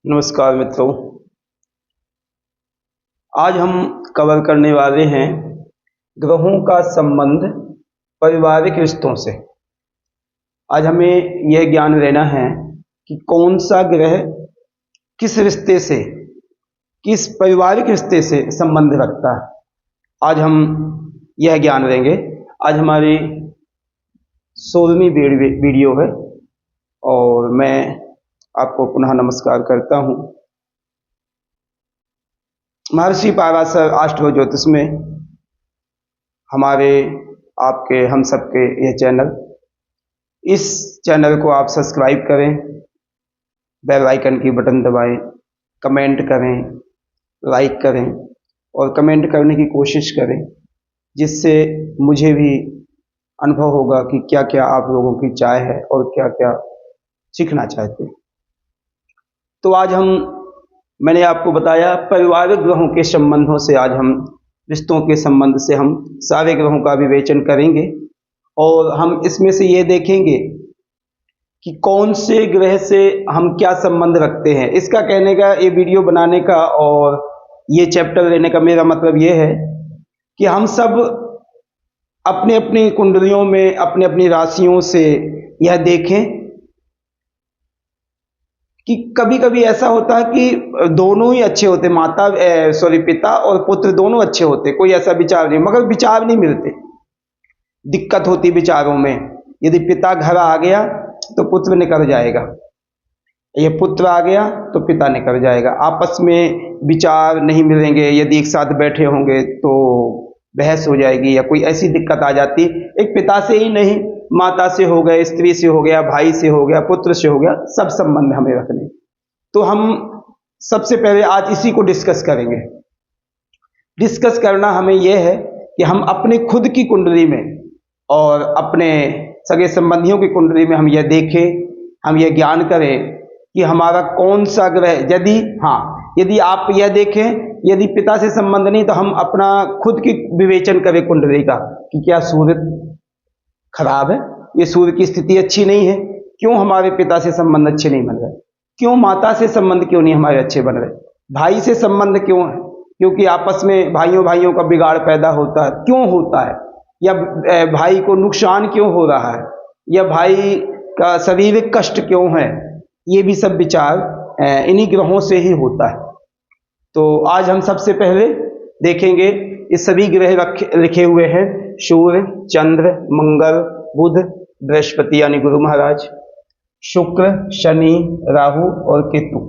नमस्कार मित्रों। आज हम कवर करने वाले हैं ग्रहों का संबंध पारिवारिक रिश्तों से। आज हमें यह ज्ञान लेना है कि कौन सा ग्रह किस रिश्ते से, किस पारिवारिक रिश्ते से संबंध रखता है। आज हम यह ज्ञान लेंगे। आज हमारी 16वीं वीडियो है और मैं आपको पुनः नमस्कार करता हूँ। महर्षि पाराशर एस्ट्रो ज्योतिष में हमारे, आपके, हम सबके यह चैनल, इस चैनल को आप सब्सक्राइब करें, बेल आइकन की बटन दबाएं, कमेंट करें, लाइक करें और कमेंट करने की कोशिश करें, जिससे मुझे भी अनुभव होगा कि क्या क्या आप लोगों की चाह है और क्या क्या सीखना चाहते हैं। तो आज मैंने आपको बताया पारिवारिक ग्रहों के संबंधों से, आज हम रिश्तों के संबंध से हम सारे ग्रहों का विवेचन करेंगे और हम इसमें से ये देखेंगे कि कौन से ग्रह से हम क्या संबंध रखते हैं। इसका कहने का, ये वीडियो बनाने का और ये चैप्टर लेने का मेरा मतलब ये है कि हम सब अपने अपनी कुंडलियों में, अपने अपनी राशियों से यह देखें कि कभी कभी ऐसा होता है कि दोनों ही अच्छे होते, पिता और पुत्र दोनों अच्छे होते, कोई ऐसा विचार नहीं, मगर विचार नहीं मिलते, दिक्कत होती विचारों में। यदि पिता घर आ गया तो पुत्र निकल जाएगा, ये पुत्र आ गया तो पिता निकल जाएगा, आपस में विचार नहीं मिलेंगे। यदि एक साथ बैठे होंगे तो बहस हो जाएगी या कोई ऐसी दिक्कत आ जाती। एक पिता से ही नहीं, माता से हो गया, स्त्री से हो गया, भाई से हो गया, पुत्र से हो गया, सब संबंध हमें रखने। तो हम सबसे पहले आज इसी को डिस्कस करेंगे। डिस्कस करना हमें यह है कि हम अपने खुद की कुंडली में और अपने सगे संबंधियों की कुंडली में हम यह देखें, हम यह ज्ञान करें कि हमारा कौन सा ग्रह, यदि आप यह देखें, यदि पिता से संबंध नहीं तो हम अपना खुद की विवेचन करें कुंडली का कि क्या सूर्य खराब है, ये सूर्य की स्थिति अच्छी नहीं है, क्यों हमारे पिता से संबंध अच्छे नहीं बन रहे, क्यों माता से संबंध क्यों नहीं हमारे अच्छे बन रहे, भाई से संबंध क्यों है, क्योंकि आपस में भाइयों का बिगाड़ पैदा होता है, क्यों होता है, या भाई को नुकसान क्यों हो रहा है, या भाई का शारीरिक कष्ट क्यों है। ये भी सब विचार इन्हीं ग्रहों से ही होता है। तो आज हम सबसे पहले देखेंगे, ये सभी ग्रह लिखे हुए हैं, सूर्य, चंद्र, मंगल, बुध, बृहस्पति यानी गुरु महाराज, शुक्र, शनि, राहु और केतु,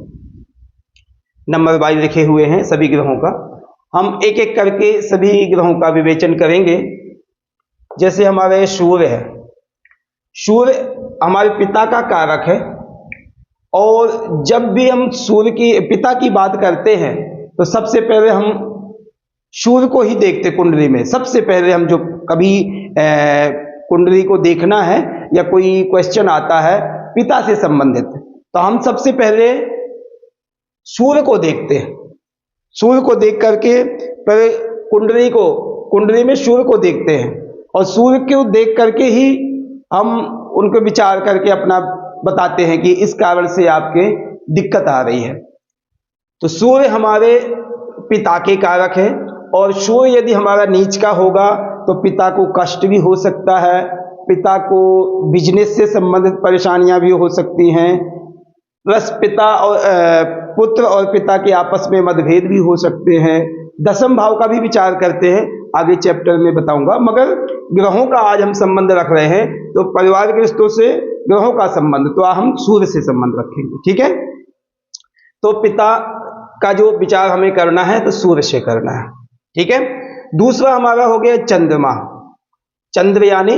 नंबर वाइज लिखे हुए हैं सभी ग्रहों का। हम एक एक करके सभी ग्रहों का विवेचन करेंगे। जैसे हमारे सूर्य है, सूर्य हमारे पिता का कारक है और जब भी हम सूर्य की, पिता की बात करते हैं तो सबसे पहले हम सूर्य को ही देखते कुंडली में। सबसे पहले हम जो कभी कुंडली को देखना है या कोई क्वेश्चन आता है पिता से संबंधित, तो हम सबसे पहले सूर्य को देखते हैं। सूर्य को देख करके पहले कुंडली में सूर्य को देखते हैं और सूर्य को देख करके ही हम उनको विचार करके अपना बताते हैं कि इस कारण से आपके दिक्कत आ रही है। तो सूर्य हमारे पिता के कारक है और सूर्य यदि हमारा नीच का होगा तो पिता को कष्ट भी हो सकता है, पिता को बिजनेस से संबंधित परेशानियां भी हो सकती हैं, प्लस पुत्र और पिता के आपस में मतभेद भी हो सकते हैं। दसम भाव का भी विचार करते हैं, आगे चैप्टर में बताऊंगा, मगर ग्रहों का आज हम संबंध रख रहे हैं तो पारिवारिक रिश्तों से ग्रहों का संबंध, तो हम सूर्य से संबंध रखेंगे, ठीक है। तो पिता का जो विचार हमें करना है तो सूर्य से करना है, ठीक है। दूसरा हमारा हो गया चंद्रमा। चंद्र यानी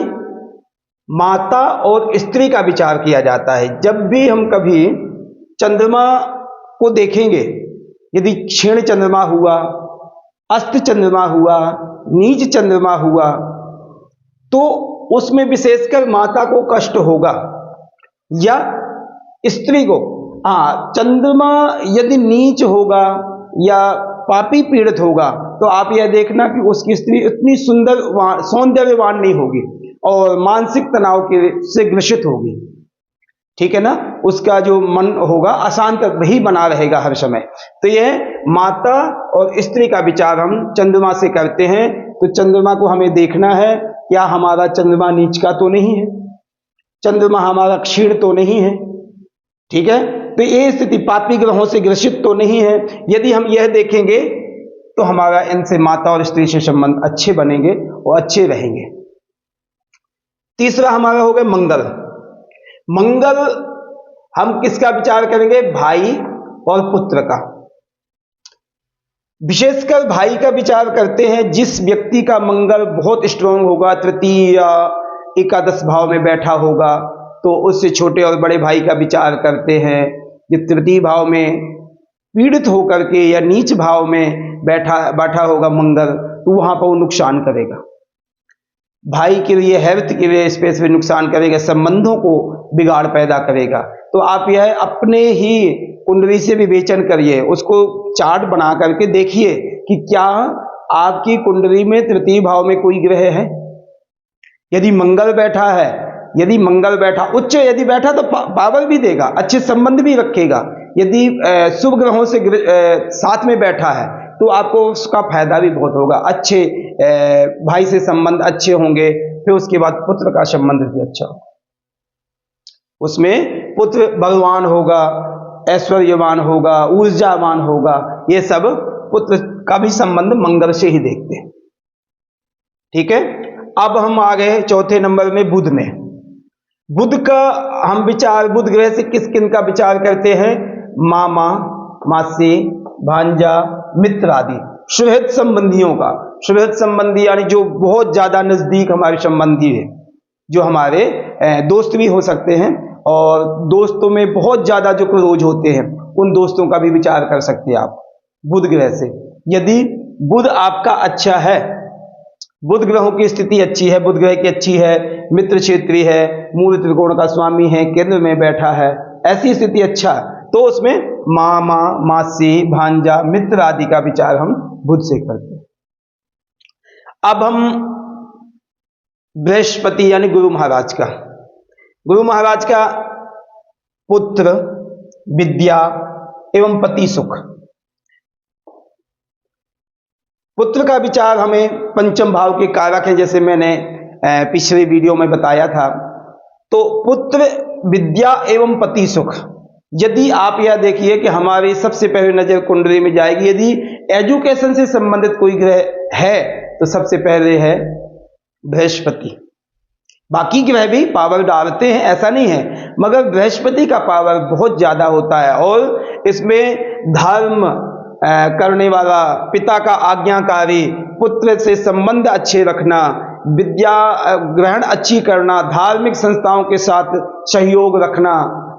माता और स्त्री का विचार किया जाता है। जब भी हम कभी चंद्रमा को देखेंगे, यदि क्षीण चंद्रमा हुआ, अस्त चंद्रमा हुआ, नीच चंद्रमा हुआ, तो उसमें विशेषकर माता को कष्ट होगा या स्त्री को। चंद्रमा यदि नीच होगा या पापी पीड़ित होगा तो आप यह देखना कि उसकी स्त्री इतनी सुंदर, सौंदर्यवान नहीं होगी और मानसिक तनाव से ग्रसित होगी। ठीक है ना, उसका जो मन होगा अशांत ही बना रहेगा हर समय। तो यह माता और स्त्री का विचार हम चंद्रमा से करते हैं। तो चंद्रमा को हमें देखना है, क्या हमारा चंद्रमा नीच का तो नहीं है, चंद्रमा हमारा क्षीण तो नहीं है, ठीक है। तो ये स्थिति पापी ग्रहों से ग्रसित तो नहीं है। यदि हम यह देखेंगे तो हमारा इनसे माता और स्त्री से संबंध अच्छे बनेंगे और अच्छे रहेंगे। तीसरा हमारा हो गया मंगल। मंगल हम किसका विचार करेंगे, भाई और पुत्र का। विशेषकर भाई का विचार करते हैं। जिस व्यक्ति का मंगल बहुत स्ट्रांग होगा, तृतीय या एकादश भाव में बैठा होगा, तो उससे छोटे और बड़े भाई का विचार करते हैं। जो तृतीय भाव में पीड़ित होकर के या नीच भाव में बैठा होगा मंगल, तो वहां पर वो नुकसान करेगा, भाई के लिए, हेल्थ के लिए स्पेस में नुकसान करेगा, संबंधों को बिगाड़ पैदा करेगा। तो आप यह अपने ही कुंडली से विवेचन करिए, उसको चार्ट बना करके देखिए कि क्या आपकी कुंडली में तृतीय भाव में कोई ग्रह है। यदि मंगल बैठा है, यदि मंगल बैठा उच्च यदि बैठा तो पावर भी देगा, अच्छे संबंध भी रखेगा। यदि शुभ ग्रहों से साथ में बैठा है तो आपको उसका फायदा भी बहुत होगा। अच्छे भाई से संबंध अच्छे होंगे, फिर उसके बाद पुत्र का संबंध भी अच्छा होगा, उसमें पुत्र बलवान होगा, ऐश्वर्यवान होगा, ऊर्जावान होगा। ये सब पुत्र का भी संबंध मंगल से ही देखते हैं, ठीक है। अब हम आ गए चौथे नंबर में बुध में। बुध का हम विचार, बुध ग्रह से किस किन का विचार करते हैं, मामा, मासी, भांजा, मित्र आदि सुहृद संबंधियों का। सुहृद संबंधी यानी जो बहुत ज्यादा नजदीक हमारे संबंधी है, जो हमारे दोस्त भी हो सकते हैं, और दोस्तों में बहुत ज्यादा जो क्लोज होते हैं, उन दोस्तों का भी विचार कर सकते हैं आप बुध ग्रह से। यदि बुध आपका अच्छा है, बुध ग्रहों की स्थिति अच्छी है, बुध ग्रह की अच्छी है, मित्र क्षेत्री है, मूल त्रिकोण का स्वामी है, केंद्र में बैठा है, ऐसी स्थिति अच्छा, तो उसमें मामा, मासी, भांजा, मित्र आदि का विचार हम बुध से करते हैं। अब हम बृहस्पति यानी गुरु महाराज का, गुरु महाराज का पुत्र, विद्या एवं पति सुख। पुत्र का विचार हमें पंचम भाव के कारक है, जैसे मैंने पिछले वीडियो में बताया था। तो पुत्र, विद्या एवं पति सुख। यदि आप यह देखिए कि हमारी सबसे पहले नजर कुंडली में जाएगी, यदि एजुकेशन से संबंधित कोई ग्रह है तो सबसे पहले है बृहस्पति। बाकी ग्रह भी पावर डालते हैं, ऐसा नहीं है, मगर बृहस्पति का पावर बहुत ज्यादा होता है। और इसमें धर्म करने वाला, पिता का आज्ञाकारी, पुत्र से संबंध अच्छे रखना, विद्या ग्रहण अच्छी करना, धार्मिक संस्थाओं के साथ सहयोग रखना,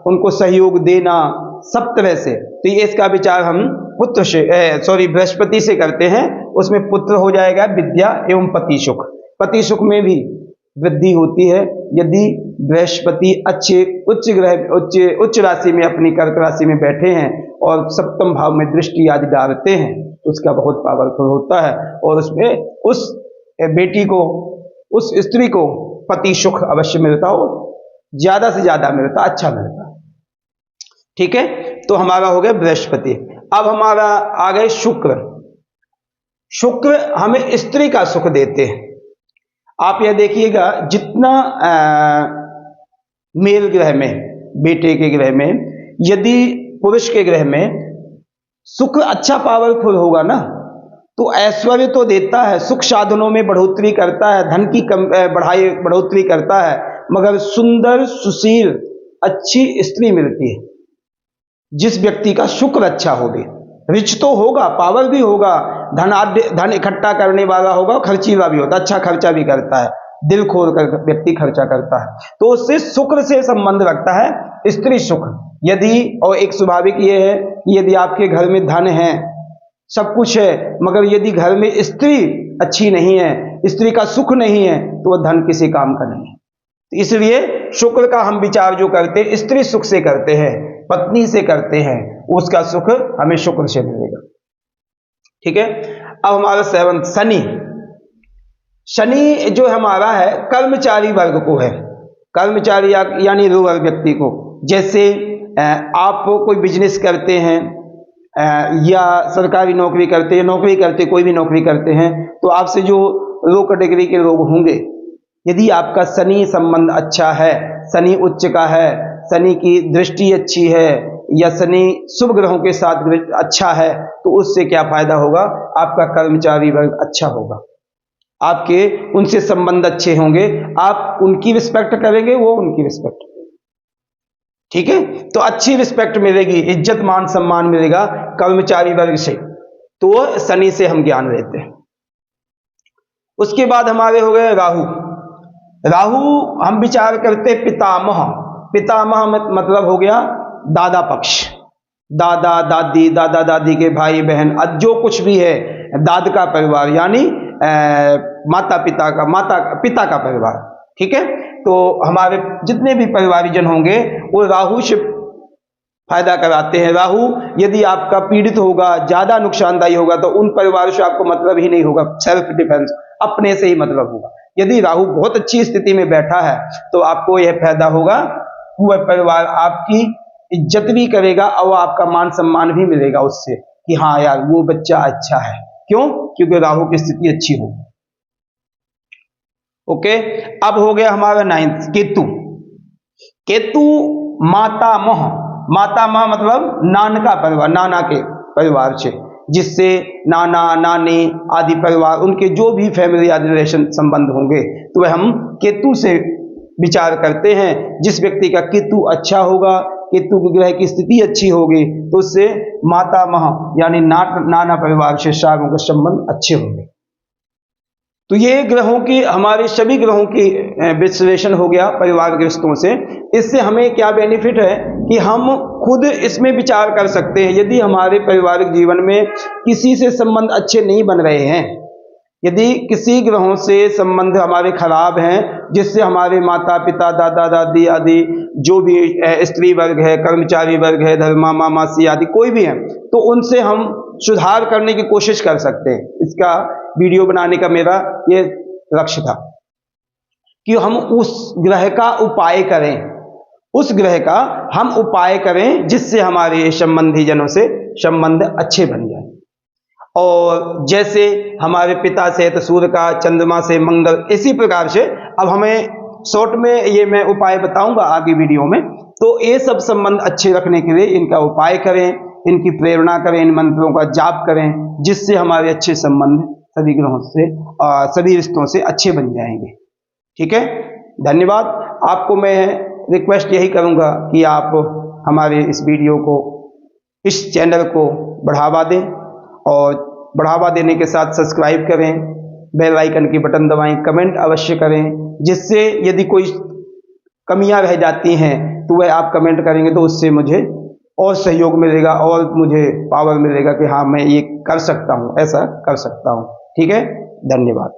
उनको सहयोग देना, सब तरह से। तो ये इसका विचार हम पुत्र से बृहस्पति से करते हैं। उसमें पुत्र हो जाएगा, विद्या एवं पति सुख। पति सुख में भी वृद्धि होती है यदि बृहस्पति अच्छे उच्च ग्रह, उच्च राशि में, अपनी कर्क राशि में बैठे हैं और सप्तम भाव में दृष्टि आदि डालते हैं, उसका बहुत पावरफुल होता है। और उसमें उस बेटी को, उस स्त्री को पति सुख अवश्य मिलता हो, ज्यादा से ज्यादा मिलता, अच्छा मिलता, ठीक है। तो हमारा हो गया बृहस्पति। अब हमारा आ गए शुक्र। शुक्र हमें स्त्री का सुख देते हैं। आप यह देखिएगा, जितना मेल ग्रह में, बेटे के ग्रह में, यदि पुरुष के ग्रह में शुक्र अच्छा पावरफुल होगा ना, तो ऐश्वर्य तो देता है, सुख साधनों में बढ़ोतरी करता है, धन की बढ़ोतरी करता है, मगर सुंदर, सुशील, अच्छी स्त्री मिलती है जिस व्यक्ति का शुक्र अच्छा होगा। रिच तो होगा, पावर भी होगा, धन इकट्ठा करने वाला होगा, खर्चीला भी होता, अच्छा खर्चा भी करता है, दिल खोल कर व्यक्ति खर्चा करता है, तो उससे शुक्र से संबंध रखता है स्त्री सुख। यदि, और एक स्वाभाविक ये है कि यदि आपके घर में धन है, सब कुछ है, मगर यदि घर में स्त्री अच्छी नहीं है, स्त्री का सुख नहीं है, तो वह धन किसी काम का नहीं है। तो इसलिए शुक्र का हम विचार जो करते हैं, स्त्री सुख से करते हैं, पत्नी से करते हैं, उसका सुख हमें शुक्र से मिलेगा, ठीक है। अब हमारा सेवंथ शनि। शनि जो हमारा है, कर्मचारी वर्ग को है, कर्मचारी यानी रूरल व्यक्ति को, जैसे आप कोई बिजनेस करते हैं या सरकारी नौकरी करते हैं, नौकरी करते कोई भी नौकरी करते हैं, तो आपसे जो लो कैटेगरी के लोग होंगे, यदि आपका शनि संबंध अच्छा है, शनि उच्च का है, शनि की दृष्टि अच्छी है या शनि शुभ ग्रहों के साथ अच्छा है, तो उससे क्या फायदा होगा, आपका कर्मचारी वर्ग अच्छा होगा, आपके उनसे संबंध अच्छे होंगे, आप उनकी रिस्पेक्ट करेंगे, वो उनकी रिस्पेक्ट, ठीक है। तो अच्छी रिस्पेक्ट मिलेगी, इज्जत मान सम्मान मिलेगा कर्मचारी वर्ग से, तो शनि से हम ज्ञान लेते हैं। उसके बाद हमारे हो गए राहु। राहु हम विचार करते पितामह। पितामह मतलब हो गया दादा पक्ष, दादा दादी, दादा दादी के भाई बहन, जो कुछ भी है, दाद का परिवार यानी माता पिता का परिवार, ठीक है। तो हमारे जितने भी परिवारीजन होंगे वो राहु से फायदा कराते हैं। राहु यदि आपका पीड़ित होगा, ज्यादा नुकसानदायी होगा, तो उन परिवारों से आपको मतलब ही नहीं होगा, सेल्फ डिफेंस, अपने से ही मतलब होगा। यदि राहु बहुत अच्छी स्थिति में बैठा है तो आपको यह फायदा होगा, वह परिवार आपकी इज्जत भी करेगा और आपका मान सम्मान भी मिलेगा उससे, कि हाँ यार वो बच्चा अच्छा है। क्यों? क्योंकि राहु की स्थिति अच्छी होगी। ओके, अब हो गया हमारा 9th केतु। केतु मातामह। मातामह मतलब नानका परिवार, नाना के परिवार से, जिससे नाना नानी आदि परिवार, उनके जो भी फैमिली आदि रिलेशन संबंध होंगे, तो वह हम केतु से विचार करते हैं। जिस व्यक्ति का केतु अच्छा होगा, केतु की ग्रह की स्थिति अच्छी होगी, तो उससे मातामह यानी नाना परिवार से सारों के संबंध अच्छे होंगे। तो ये ग्रहों की, हमारे सभी ग्रहों की विश्लेषण हो गया परिवार ग्रस्तों से। इससे हमें क्या बेनिफिट है कि हम खुद इसमें विचार कर सकते हैं, यदि हमारे पारिवारिक जीवन में किसी से संबंध अच्छे नहीं बन रहे हैं, यदि किसी ग्रहों से संबंध हमारे खराब हैं, जिससे हमारे माता पिता, दादा दादी आदि जो भी स्त्री वर्ग है, कर्मचारी वर्ग है, मामा मासी आदि कोई भी है, तो उनसे हम सुधार करने की कोशिश कर सकते हैं। इसका वीडियो बनाने का मेरा ये लक्ष्य था कि हम उस ग्रह का उपाय करें, उस ग्रह का हम उपाय करें जिससे हमारे संबंधी जनों से संबंध अच्छे बन जाए। और जैसे हमारे पिता से तो सूर्य का, चंद्रमा से मंगल, इसी प्रकार से अब हमें शॉर्ट में ये मैं उपाय बताऊंगा आगे वीडियो में। तो ये सब संबंध अच्छे रखने के लिए इनका उपाय करें, इनकी प्रेरणा करें, इन मंत्रों का जाप करें, जिससे हमारे अच्छे संबंध सभी ग्रहों से, सभी रिश्तों से अच्छे बन जाएंगे। ठीक है, धन्यवाद। आपको मैं रिक्वेस्ट यही करूंगा कि आप हमारे इस वीडियो को, इस चैनल को बढ़ावा दें, और बढ़ावा देने के साथ सब्सक्राइब करें, बेल आइकन की बटन दबाएं, कमेंट अवश्य करें, जिससे यदि कोई कमियां रह जाती हैं तो वह आप कमेंट करेंगे तो उससे मुझे और सहयोग मिलेगा और मुझे पावर मिलेगा कि हाँ मैं ये कर सकता हूँ, ऐसा कर सकता हूँ। ठीक है, धन्यवाद।